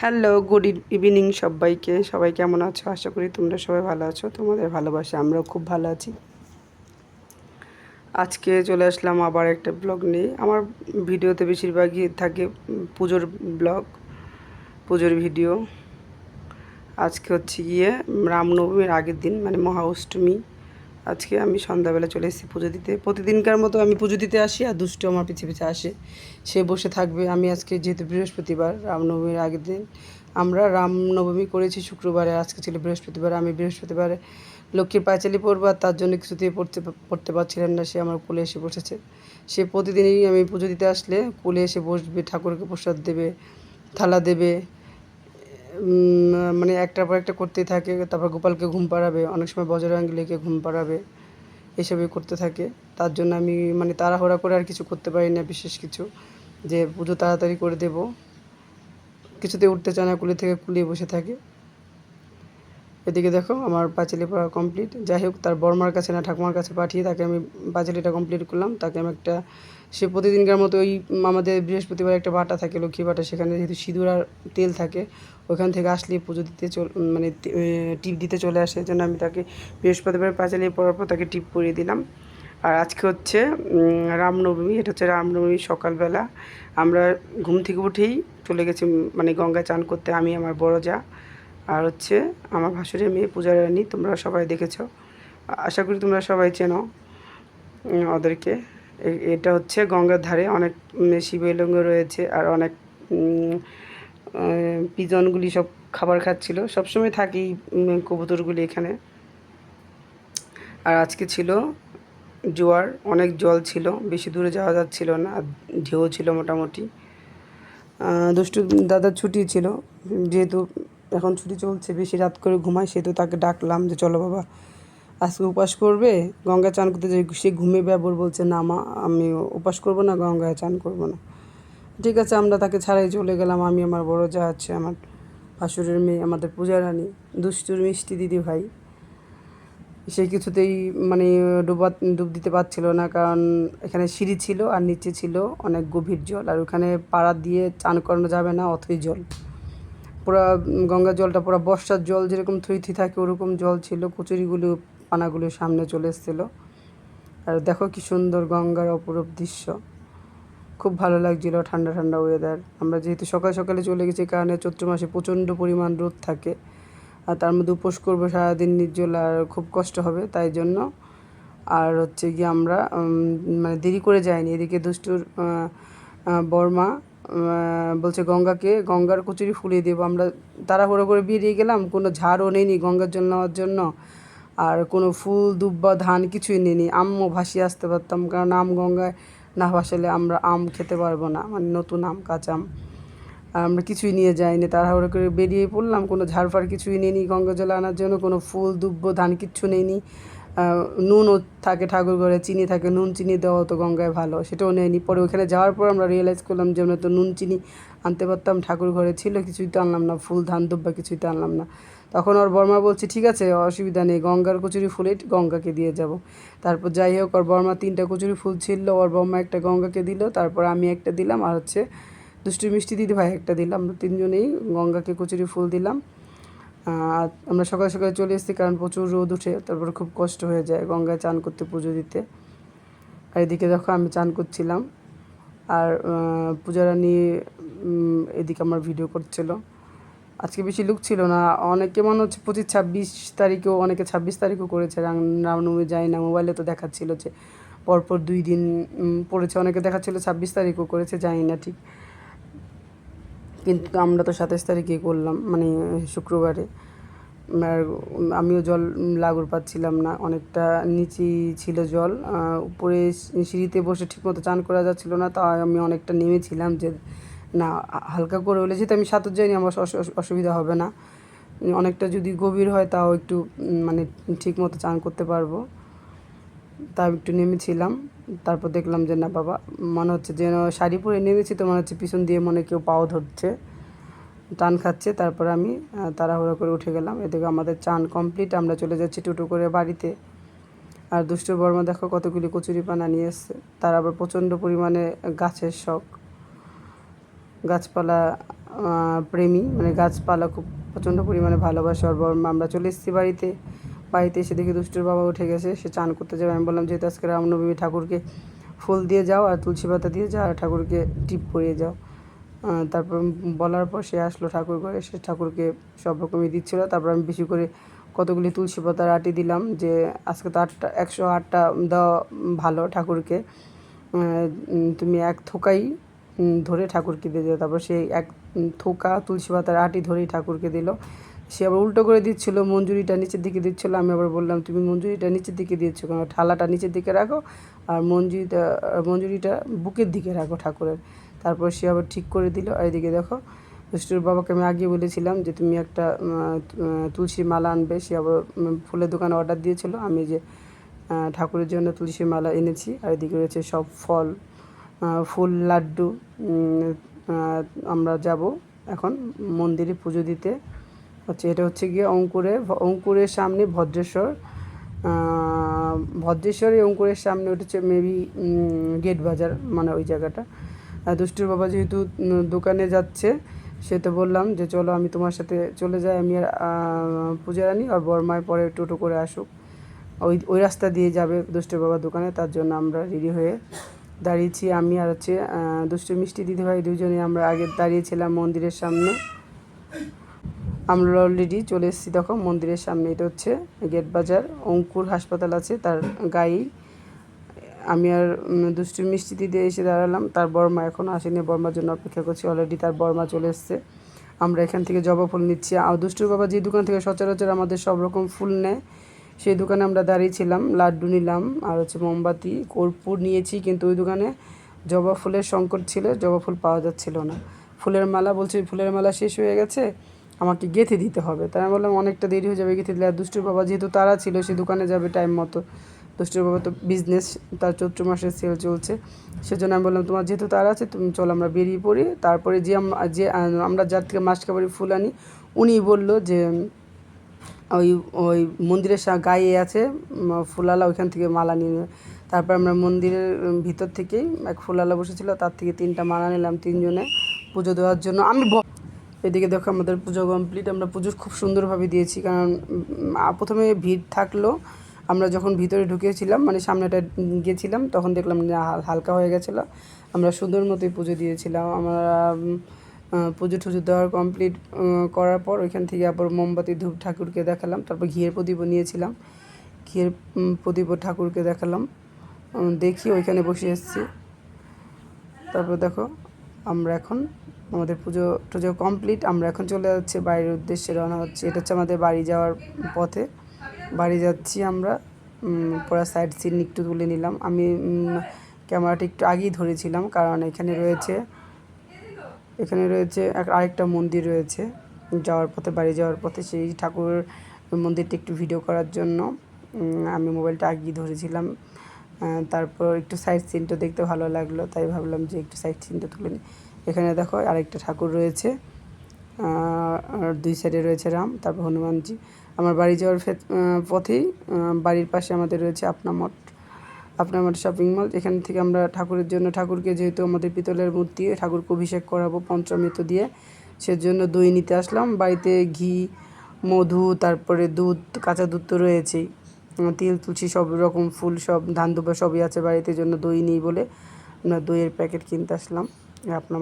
Hello, good evening সবাইকে। সবাই কেমন আছো? আশা করি তোমরা সবাই ভালো আছো। তোমাদের ভালোবাসা আমরাও খুব ভালো আছি। আজকে চলে আসলাম আবার একটা ব্লগ নিয়ে। আমার ভিডিওতে বেশিরভাগই থাকে পুজোর ব্লগ, পুজোর ভিডিও। আজকে হচ্ছে গিয়ে রামনবমীর আগের দিন, মানে মহা অষ্টমী। আজকে আমি সন্ধ্যাবেলা চলে এসেছি পুজো দিতে। প্রতিদিনকার মতো আমি পুজো দিতে আসি, আর দুষ্টু আমার পিছে পিছে আসে। সে বসে থাকবে। আমি আজকে যেহেতু বৃহস্পতিবার, রামনবমীর আগের দিন, আমরা রামনবমী করেছি শুক্রবারে, আজকে ছিল বৃহস্পতিবার। আমি বৃহস্পতিবারে লক্ষ্মীর পাঁচালি পড়বো, আর তার জন্য কিছুতেই পড়তে পারছিলেন না। সে আমার কোলে এসে বসেছে। সে প্রতিদিনই আমি পুজো দিতে আসলে কোলে এসে বসবে, ঠাকুরকে প্রসাদ দেবে, থালা দেবে, মানে একটার পর একটা করতেই থাকে। তারপর গোপালকে ঘুম পাড়াবে, অনেক সময় বজরঙ্গলিকে ঘুম পাড়াবে, এসবই করতে থাকে। তার জন্য আমি মানে তাড়াহুড়া করে আর কিছু করতে পারি না, বিশেষ কিছু যে পুজো তাড়াতাড়ি করে দেব। কিছুতে উঠতে চায় না, কুলি থেকে কুলিয়ে বসে থাকে। এদিকে দেখো আমার পাঁচালি পড়া কমপ্লিট। যাই হোক, তার বড়মার কাছে না ঠাকুমার কাছে পাঠিয়ে তাকে আমি পাঁচালিটা কমপ্লিট করলাম। তাকে আমি একটা, সে প্রতিদিনকার মতো ওই আমাদের বৃহস্পতিবার একটা বাটা থাকে, লক্ষ্মী বাটা, সেখানে যেহেতু সিঁদুর আর তেল থাকে, ওখান থেকে আসলে পুজো দিতে মানে টিপ দিতে চলে আসে। জন্য আমি তাকে বৃহস্পতিবার পাঁচালি পড়ার পর তাকে টিপ পরিয়ে দিলাম। আর আজকে হচ্ছে রামনবমী। এটা হচ্ছে রামনবমী সকালবেলা আমরা ঘুম থেকে উঠেই চলে গেছি মানে গঙ্গায় চান করতে, আমি আমার বড় যা আর হচ্ছে আমার ভাসুরের মেয়ে পূজা রানী। তোমরা সবাই দেখেছ, আশা করি তোমরা সবাই চেনো ওদেরকে। এটা হচ্ছে গঙ্গার ধারে অনেক শিবলিঙ্গ রয়েছে, আর অনেক পিজনগুলি সব খাবার খাচ্ছিল। সবসময় থাকি কবুতরগুলি এখানে। আর আজকে ছিল জোয়ার, অনেক জল ছিল, বেশি দূরে যাওয়া যাচ্ছিল না, আর ঢেউ ছিল মোটামুটি। দুষ্টু দাদার ছুটি ছিল, যেহেতু এখন ছুটি চলছে, বেশি রাত করে ঘুমায়, সেহেতু তাকে ডাকলাম যে চলো বাবা, আজকে উপাস করবে, গঙ্গায় চান করতে যাই। সে ঘুমে ব্যাবর বলছে না মা, আমি উপাস করবো না, গঙ্গায় চান করবো না। ঠিক আছে, আমরা তাকে ছাড়াই চলে গেলাম। আমি, আমার বড় যা আছে, আমার ভাসুরের মেয়ে, আমাদের পূজা রানী, দুষ্টুর মিষ্টি দিদি ভাই। সে কিছুতেই মানে ডুব দিতে পারছিল না, কারণ এখানে সিঁড়ি ছিল আর নিচে ছিল অনেক গভীর জল, আর ওখানে পাড়া দিয়ে চান করানো যাবে না, অথই জল। পুরা গঙ্গার জলটা পুরো বর্ষার জল যেরকম থইথি থাকে ওরকম জল ছিল। কচুরিগুলো পানাগুলো সামনে চলে এসেছিলো। আর দেখো কি সুন্দর গঙ্গার অপরূপ দৃশ্য, খুব ভালো লাগছিলো। ঠান্ডা ঠান্ডা ওয়েদার। আমরা যেহেতু সকাল সকালে চলে গেছি, কারণে চৈত্র মাসে প্রচণ্ড পরিমাণ রোদ থাকে, আর তার মধ্যে উপোস করবো সারাদিন নির্জল, আর খুব কষ্ট হবে, তাই জন্য। আর হচ্ছে গিয়ে আমরা মানে দেরি করে যাইনি। এদিকে দুষ্টুর বর্মা বলছে গঙ্গার কচুরি ফুলিয়ে দেবো। আমরা তাড়াহুড়ো করে বেরিয়ে গেলাম, কোনো ঝাড়ও নেইনি গঙ্গার জল নেওয়ার জন্য, আর কোনো ফুল দুব্বা ধান কিছুই নেইনি। আমও ভাসিয়ে আসতে পারতাম, কারণ আম গঙ্গায় না ভাসালে আমরা আম খেতে পারবো না, মানে নতুন আম, কাঁচা আম। আর আমরা কিছুই নিয়ে যাইনি, তাড়াহুড়ো করে বেরিয়ে পড়লাম। কোনো ঝাড়ফাড় কিছুই নেইনি গঙ্গা জল আনার জন্য, কোনো ফুল দুব্ব ধান কিচ্ছু নেইনি। নুনও থাকে ঠাকুর ঘরে, চিনি থাকে, নুন চিনি দেওয়া তো গঙ্গায় ভালো, সেটাও নেয়নি। পরে ওখানে যাওয়ার পর আমরা রিয়েলাইজ করলাম যে আমরা তো নুন চিনি আনতে পারতাম, ঠাকুর ঘরে ছিল, কিছুই তো আনলাম না, ফুল ধান দুব্বা কিছুই তো আনলাম না। তখন ওর বর্মা বলছে ঠিক আছে, অসুবিধা নেই, গঙ্গার কচুরি ফুলে গঙ্গাকে দিয়ে যাব। তারপর যাই হোক, ওর বর্মা 3টা কচুরি ফুল ছিল, ওর বর্মা একটা গঙ্গাকে দিল, তারপর আমি একটা দিলাম, আর হচ্ছে দুষ্টু মিষ্টি দিদি ভাই একটা দিলাম। আমরা 3জনেই গঙ্গাকে কচুরি ফুল দিলাম। আমরা সকাল সকাল চলে এসেছি, কারণ প্রচুর রোদ উঠে, তারপর খুব কষ্ট হয়ে যায় গঙ্গায় চান করতে, পুজো দিতে। আর এদিকে দেখো আমি চান করছিলাম, আর পূজারানী এদিকে আমার ভিডিও করছিল। আজকে বেশি লুক ছিল না, অনেকে মনে হচ্ছে 25-26 তারিখেও, অনেকে 26 তারিখও করেছে রামনবমী, যায় না, মোবাইলে তো দেখাচ্ছিল যে পরপর 2 দিন পড়েছে, অনেকে দেখাচ্ছিল 26 তারিখও করেছে, জানি না ঠিক। কিন্তু আমরা তো 27 তারিখে করলাম, মানে শুক্রবারে। আর আমিও জল লাগুর পাচ্ছিলাম না, অনেকটা নিচেই ছিল জল। উপরে সিঁড়িতে বসে ঠিকমতো চান করা যাচ্ছিলো না, তাই আমি অনেকটা নেমেছিলাম যে না, হালকা করে হলে, যেহেতু আমি সাঁতার যাইনি, আমার অসুবিধা হবে না। অনেকটা যদি গভীর হয় তাও একটু মানে ঠিকমতো চান করতে পারবো, তাও একটু নেমেছিলাম। তারপর দেখলাম যে না বাবা, মনে হচ্ছে যেন শাড়ি পরে নেমেছি, তো মনে হচ্ছে পিছন দিয়ে মনে কেউ পাও ধরছে, টান খাচ্ছে। তারপর আমি তাড়াহুড়ো করে উঠে গেলাম। এদিকে আমাদের চান কমপ্লিট, আমরা চলে যাচ্ছি টোটো করে বাড়িতে। আর দুষ্টুর বর্মা দেখো কতগুলি কচুরি পানা নিয়ে এসছে। তার আবার প্রচণ্ড পরিমাণে গাছের শখ, গাছপালা প্রেমী, মানে গাছপালা খুব প্রচণ্ড পরিমাণে ভালোবাসে ওর বড় মা। আমরা চলে এসেছি বাড়িতে এসে দেখি দুষ্টুর বাবা উঠে গেছে, সে চান করতে যাবে। আমি বললাম যেহেতু আজকে রামনবমী, ঠাকুরকে ফুল দিয়ে যাও আর তুলসী পাতা দিয়ে যাও আর ঠাকুরকে টিপ পরিয়ে যাও। তারপর বলার পর সে আসলো ঠাকুর ঘরে, সে ঠাকুরকে সব রকমই দিচ্ছিলো। তারপর আমি বেশি করে কতগুলি তুলসী পাতার আটি দিলাম, যে আজকে তো 108টা দেওয়া ভালো ঠাকুরকে, তুমি এক থোকাই ধরে ঠাকুরকে দিয়ে দিও। তারপর সেই এক থোকা তুলসী পাতার আটি ধরেই ঠাকুরকে দিল। সে আবার উল্টো করে দিচ্ছিলো, মঞ্জুরিটা নিচের দিকে দিচ্ছিলো। আমি আবার বললাম তুমি মঞ্জুরিটা নিচের দিকে দিচ্ছো কারণ থালাটা নিচের দিকে রাখো আর মঞ্জুরিটা বুকের দিকে রাখো ঠাকুরের। তারপর সে আবার ঠিক করে দিল। আর এদিকে দেখো দুষ্টুর বাবাকে আমি আগে বলেছিলাম যে তুমি একটা তুলসীর মালা আনবে, সে আবার ফুলের দোকানে অর্ডার দিয়েছিল। আমি যে ঠাকুরের জন্য তুলসীর মালা এনেছি। আর এদিকে রয়েছে সব ফল, ফুল, লাড্ডু। আমরা যাব এখন মন্দিরে পুজো দিতে। এটা হচ্ছে গিয়ে অঙ্কুরের সামনে ভদ্রেশ্বর এই অঙ্কুরের সামনে ওটা হচ্ছে মেবি গেট বাজার, মানে ওই জায়গাটা। আর দুষ্টুর বাবা যেহেতু দোকানে যাচ্ছে, সে তো বললাম যে চলো আমি তোমার সাথে চলে যাই, আমি আর পূজা রানী আর বরমায় পরে টোটো করে আসুক। ওই রাস্তা দিয়ে যাবে দুষ্টুর বাবা দোকানে, তার জন্য আমরা রেডি হয়ে দাঁড়িয়েছি। আমি আর হচ্ছে দুষ্টু মিষ্টি দিদিভাই দুজনে আমরা আগে দাঁড়িয়েছিলাম মন্দিরের সামনে। আমরা অলরেডি চলে এসেছি দেখো মন্দিরের সামনে। এটা হচ্ছে গেট বাজার, অঙ্কুর হাসপাতাল আছে তার গায়েই। আমি আর দুষ্টু মিষ্টি দিদি এসে দাঁড়ালাম। তার বর্মা এখনও আসেনি, বর্মার জন্য অপেক্ষা করছি। অলরেডি তার বর্মা চলে এসছে। আমরা এখান থেকে জবা ফুল নিচ্ছি। আর দুষ্টুর বাবা যে দোকান থেকে সচরাচর আমাদের সব রকম ফুল নেয়, সেই দোকানে আমরা দাঁড়িয়েছিলাম। লাড্ডু নিলাম আর হচ্ছে মোমবাতি, কর্পূর নিয়েছি। কিন্তু ওই দোকানে জবা ফুলের সংকট ছিল, জবা ফুল পাওয়া যাচ্ছিল না। ফুলের মালা বলছে ফুলের মালা শেষ হয়ে গেছে, আমাকে গেঁথে দিতে হবে। তাই আমি বললাম অনেকটা দেরি হয়ে যাবে গেঁথে দিলে। আর দুষ্টুর বাবা যেহেতু তারা ছিল, সে দোকানে যাবে টাইম মতো। দুষ্টুর বাবা তো বিজনেস, তার চৈত্র মাসের সেল চলছে। সেজন্য আমি বললাম তোমার যেহেতু তারা আছে, তুমি চলো আমরা বেরিয়ে পড়ি। তারপরে আমরা যার থেকে মাসকাবাড়ি ফুল আনি, উনি বললো যে ওই ওই মন্দিরের গায়ে আছে ফুলালা, ওইখান থেকে মালা নিয়ে নেবে। তারপর আমরা মন্দিরের ভিতর থেকেই এক ফুলালা বসেছিল, তার থেকে 3টা মালা নিলাম তিনজনে পুজো দেওয়ার জন্য। এদিকে দেখো আমাদের পুজো কমপ্লিট। আমরা পুজো খুব সুন্দরভাবে দিয়েছি, কারণ প্রথমে ভিড় থাকলো। আমরা যখন ভিতরে ঢুকেছিলাম, মানে সামনেটা গেছিলাম, তখন দেখলাম যে হালকা হয়ে গেছিলো। আমরা সুন্দর মতোই পুজো দিয়েছিলাম। আমরা পুজো টুজো দেওয়ার কমপ্লিট করার পর ওইখান থেকে আবার মোমবাতি ধূপ ঠাকুরকে দেখালাম। তারপর ঘিয়ের প্রদীপও নিয়েছিলাম, ঘিয়ের প্রদীপও ঠাকুরকে দেখালাম। দেখি ওইখানে বসে এসেছি। তারপর দেখো আমরা এখন আমাদের পুজো টুজো কমপ্লিট। আমরা এখন চলে যাচ্ছি বাড়ির উদ্দেশ্যে, রওনা হচ্ছে। এটা হচ্ছে আমাদের বাড়ি যাওয়ার পথে, বাড়ি যাচ্ছি আমরা। পুরো সাইড সিন একটু তুলে নিলাম। আমি ক্যামেরাটা একটু আগেই ধরেছিলাম, কারণ এখানে রয়েছে আরেকটা মন্দির রয়েছে বাড়ি যাওয়ার পথে। সেই ঠাকুরের মন্দিরটা একটু ভিডিও করার জন্য আমি মোবাইলটা আগেই ধরেছিলাম। তারপর একটু সাইড সিনটা দেখতে ভালো লাগলো, তাই ভাবলাম যে একটু সাইড সিনটা তুলে নিই। এখানে দেখো আরেকটা ঠাকুর রয়েছে, আর 2 সাইডে রয়েছে রাম, তারপর হনুমানজি। আমার বাড়ি যাওয়ার পথেই বাড়ির পাশে আমাদের রয়েছে আপনার শপিং মল। এখান থেকে আমরা ঠাকুরকে যেহেতু আমাদের পিতলের মূর্তি, ঠাকুরকে অভিষেক করাবো পঞ্চামৃত দিয়ে, সেজন্য দই নিতে আসলাম। বাড়িতে ঘি, মধু, তারপরে দুধ, কাঁচা দুধ তো রয়েছেই, তিল, তুলসী, সব রকম ফুল, সব ধান দুবা সবই আছে বাড়িতে, জন্য দই নেই বলে আমরা দইয়ের প্যাকেট কিনতে আসলাম আপনার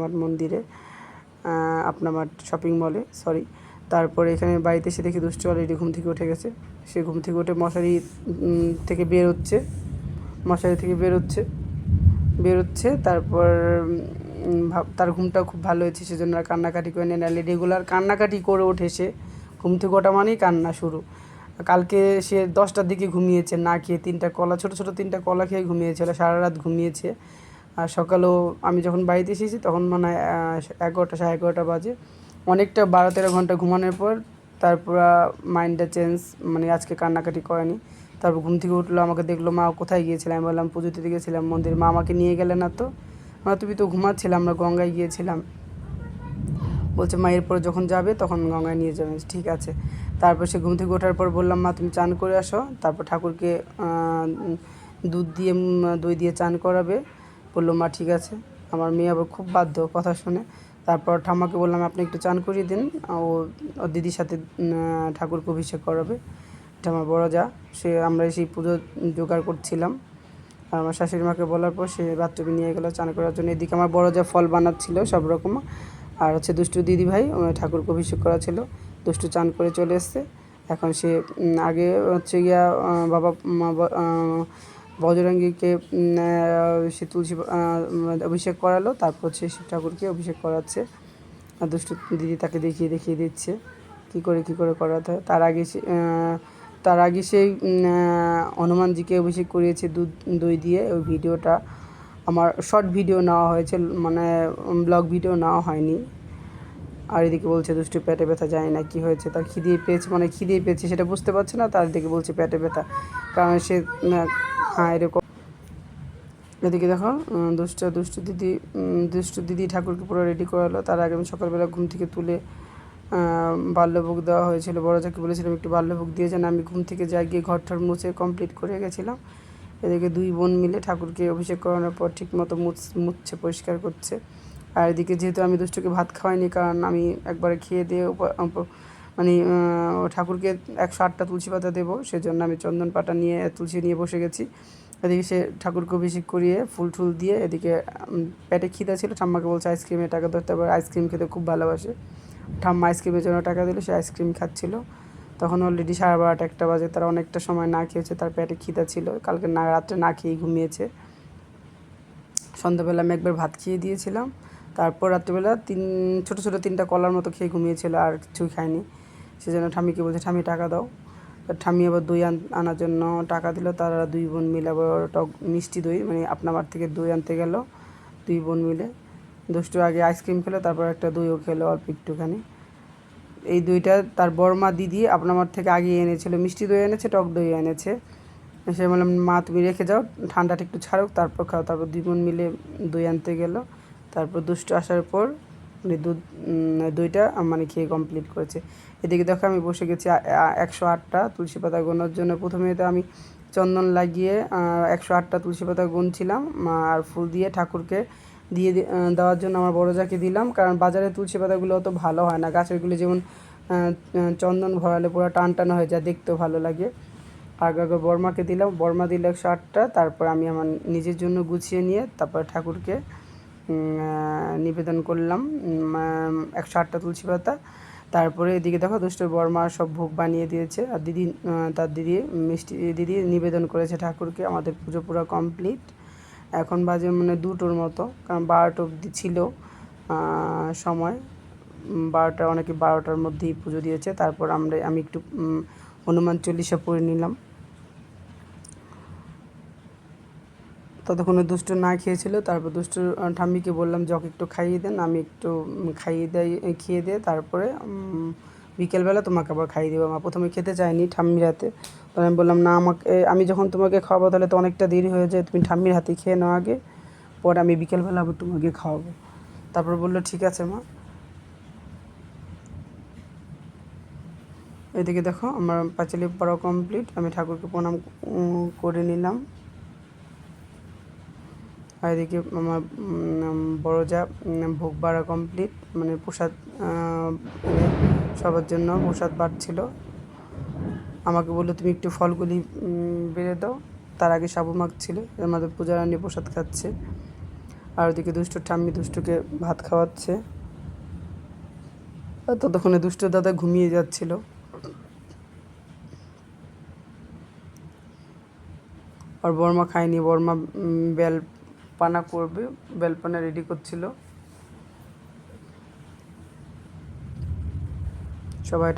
শপিং মলে, সরি। তারপরে এখানে বাড়িতে এসে দেখি দুষ্টু অলরেডি ঘুম থেকে উঠে গেছে। সে ঘুম থেকে উঠে মশারি থেকে বেরোচ্ছে। তারপর তার ঘুমটা খুব ভালো হয়েছে, সেজন্য আর কান্নাকাটি করে নেয়। নাহলে রেগুলার কান্নাকাটি করে ওঠে সে, ঘুম থেকে ওঠা মানেই কান্না শুরু। কালকে সে 10টার দিকে ঘুমিয়েছে না খেয়ে, 3টা কলা, ছোটো 3টা কলা খেয়ে ঘুমিয়েছিল, সারা রাত ঘুমিয়েছে। আর সকালেও আমি যখন বাড়িতে এসেছি তখন মনে হয় 11টা, সাড়ে 11টা বাজে। অনেকটা 12-13 ঘন্টা ঘুমানোর পর তারপর মাইন্ডটা চেঞ্জ, মানে আজকে কান্নাকাটি করেনি। তারপর ঘুম থেকে উঠলো, আমাকে দেখলো, মা কোথায় গিয়েছিলাম? আমি বললাম পুজো দিতে গেছিলাম মন্দিরে। মা আমাকে নিয়ে গেলে না তো? তুমি তো ঘুমাচ্ছিলাম, আমরা গঙ্গায় গিয়েছিলাম। বলছে মা এরপর যখন যাবে তখন গঙ্গায় নিয়ে যাবে। ঠিক আছে। তারপর সে ঘুম থেকে ওঠার পর বললাম মা তুমি চান করে আসো, তারপর ঠাকুরকে দই দিয়ে চান করাবে। বললো মা ঠিক আছে। আমার মেয়ে আবার খুব বাধ্য কথা শুনে, তারপর ঠাম্মাকে বললাম আপনি একটু চান করিয়ে দিন, ও দিদির সাথে ঠাকুরকে অভিষেক করাবে। এটা আমার বড় যা, আমরা সেই পুজো জোগাড় করছিলাম। আর আমার শাশুড়ি মাকে বলার পর সে বাথরুমে নিয়ে গেলো চান করার জন্য। এদিকে আমার বড় যা ফল বানাচ্ছিল সব রকম। আর দুষ্টু দিদি ভাই ঠাকুরকে অভিষেক করা ছিল। দুষ্টু চান করে চলে এসছে। এখন সে আগে গিয়া বাবা বজরঙ্গীকে সে তুলসী অভিষেক করালো, তারপর শিব ঠাকুরকে অভিষেক করাচ্ছে। আর দুষ্টু দিদি তাকে দেখিয়ে দিচ্ছে কী করে করাতে হয়। তার আগে সেই হনুমানজিকে অভিষেক করিয়েছে দই দিয়ে। ওই ভিডিওটা আমার শর্ট ভিডিও নেওয়া হয়েছে, মানে ব্লগ ভিডিও নেওয়া হয়নি। আর এদিকে বলছে দুষ্টু পেটে ব্যথা, যায় না কি হয়েছে, তার খিদে পেয়েছে সেটা বুঝতে পারছে না, তার দিকে বলছে পেটে ব্যথা, কারণ সে এরকম। এদিকে দেখো দুষ্টু দিদি ঠাকুরকে পুরো রেডি করালো। তার আগে আমি সকালবেলা ঘুম থেকে তুলে বাল্যভোগ দেওয়া হয়েছিল। বড় যাকে বলেছিলাম একটু বাল্যভোগ দিয়ে যান, আমি ঘুম থেকে গিয়ে ঘরটার মুছে কমপ্লিট করে গেছিলাম। এদিকে 2 বোন মিলে ঠাকুরকে অভিষেক করানোর পর ঠিক মতো মুছছে, পরিষ্কার করছে। আর এদিকে যেহেতু আমি দুষ্টুকে ভাত খাওয়াইনি, কারণ আমি একবারে খেয়ে দিয়ে মানে ঠাকুরকে 108টা তুলসী পাতা দেবো, সেজন্য আমি চন্দন পাতা নিয়ে তুলসী নিয়ে বসে গেছি। এদিকে সে ঠাকুরকে অভিষেক করিয়ে ফুল দিয়ে, এদিকে পেটে খিদা ছিল, ঠাম্মাকে বলছে আইসক্রিমে টাকা ধরতে। আবার আইসক্রিম খেতে খুব ভালোবাসে। ঠাম্মা আইসক্রিমের জন্য টাকা দিল, সে আইসক্রিম খাচ্ছিল। তখন অলরেডি 12:30 1টা বাজে। তারা অনেকটা সময় না খেয়েছে, তার পেটে খিদা ছিল, কালকে রাত্রে না খেয়েই ঘুমিয়েছে। সন্ধ্যাবেলা আমি একবার ভাত খেয়ে দিয়েছিলাম, তারপর রাত্রিবেলা ছোটো 3টা কলার মতো খেয়ে ঘুমিয়েছিল, আর কিছুই খায়নি। সেজন্য ঠাম্মিকে বলছে ঠাম্মি টাকা দাও। ঠাম্মি আবার দই আনার জন্য টাকা দিল। তারা 2 বোন মিলে আবার মিষ্টি দই, মানে আপনার বাড়ি থেকে দই আনতে গেল 2 বোন মিলে। দুষ্টু আগে আইসক্রিম খেলো, তারপর একটা দইও খেলো অল্প একটুখানি। এই দইটা তার বড়মা দিদি আপনার থেকে আগে এনেছিল, মিষ্টি দই এনেছে, টক দই এনেছে। সে বললাম মা তুমি রেখে যাও, ঠান্ডাটা একটু ছাড়ুক তারপর খাও। তারপর 2 বোন মিলে দই আনতে গেল। তারপর দুষ্টু আসার পর দইটা মানে খেয়ে কমপ্লিট করেছে। এদিকে দেখো আমি বসে গেছি 108টা তুলসী পাতা গোনার জন্য। প্রথমে তো আমি চন্দন লাগিয়ে 108টা তুলসী পাতা গুনছিলাম, আর ফুল দিয়ে ঠাকুরকে দেওয়ার জন্য আমার বড় যাকে দিলাম, কারণ বাজারে তুলসী পাতাগুলো অত ভালো হয় না। গাছেরগুলো যেমন চন্দন ভরালে পুরো টান হয়ে যায়, দেখতেও ভালো লাগে। আগে বর্মাকে দিলাম, বর্মা দিল 108টা। তারপর আমি আমার নিজের জন্য গুছিয়ে নিয়ে তারপর ঠাকুরকে নিবেদন করলাম 108টা তুলসী পাতা। তারপরে এদিকে দেখো দুষ্টুর বর্মা সব ভোগ বানিয়ে দিয়েছে, আর তার দিদি মিষ্টি দিদি নিবেদন করেছে ঠাকুরকে। আমাদের পুজো পুরো কমপ্লিট। এখন বাজে মানে 2টোর মতো, কারণ 12টা অবধি ছিল সময়। 12টা অনেকে 12টার মধ্যেই পুজো দিয়েছে। তারপর আমি একটু হনুমান চল্লিশা পড়ে নিলাম। ততক্ষণে দুষ্টু না খেয়েছিল। তারপর দুষ্টুর ঠাম্মিকে বললাম জগ একটু খাইয়ে দেন, আমি একটু খেয়ে দিয়ে তারপরে বিকেলবেলা তোমাকে আবার খাইয়ে দেবো। মা প্রথমে খেতে চায়নি ঠাম্মির হাতে, তো আমি বললাম না, আমি যখন তোমাকে খাওয়াবো তাহলে তো অনেকটা দেরি হয়ে যায়, তুমি ঠাম্মির হাতে খেয়ে নাও আগে, পরে আমি বিকেলবেলা আবার তোমাকে খাওয়াবো। তারপর বললো ঠিক আছে মা। এদিকে দেখো আমার পাঁচালি পড়া কমপ্লিট, আমি ঠাকুরকে প্রণাম করে নিলাম। আর এদিকে আমার বড় যা ভোগ বাড়া কমপ্লিট, মানে প্রসাদ সবার জন্য প্রসাদ বাড়ছিল। আমাকে বললো তুমি একটু ফলগুলি বেড়ে দাও। তার আগে সাবু মাখছিল, আমাদের পূজা রানী প্রসাদ খাচ্ছে। আর ওদিকে দুষ্টুর ঠাম্মি দুষ্টুকে ভাত খাওয়াচ্ছে। ততক্ষণে দুষ্টুর দাদা ঘুমিয়ে যাচ্ছিল। আর বর্মা খায়নি, বর্মা বেলপানা করবে, বেলপানা রেডি করছিল। সবাই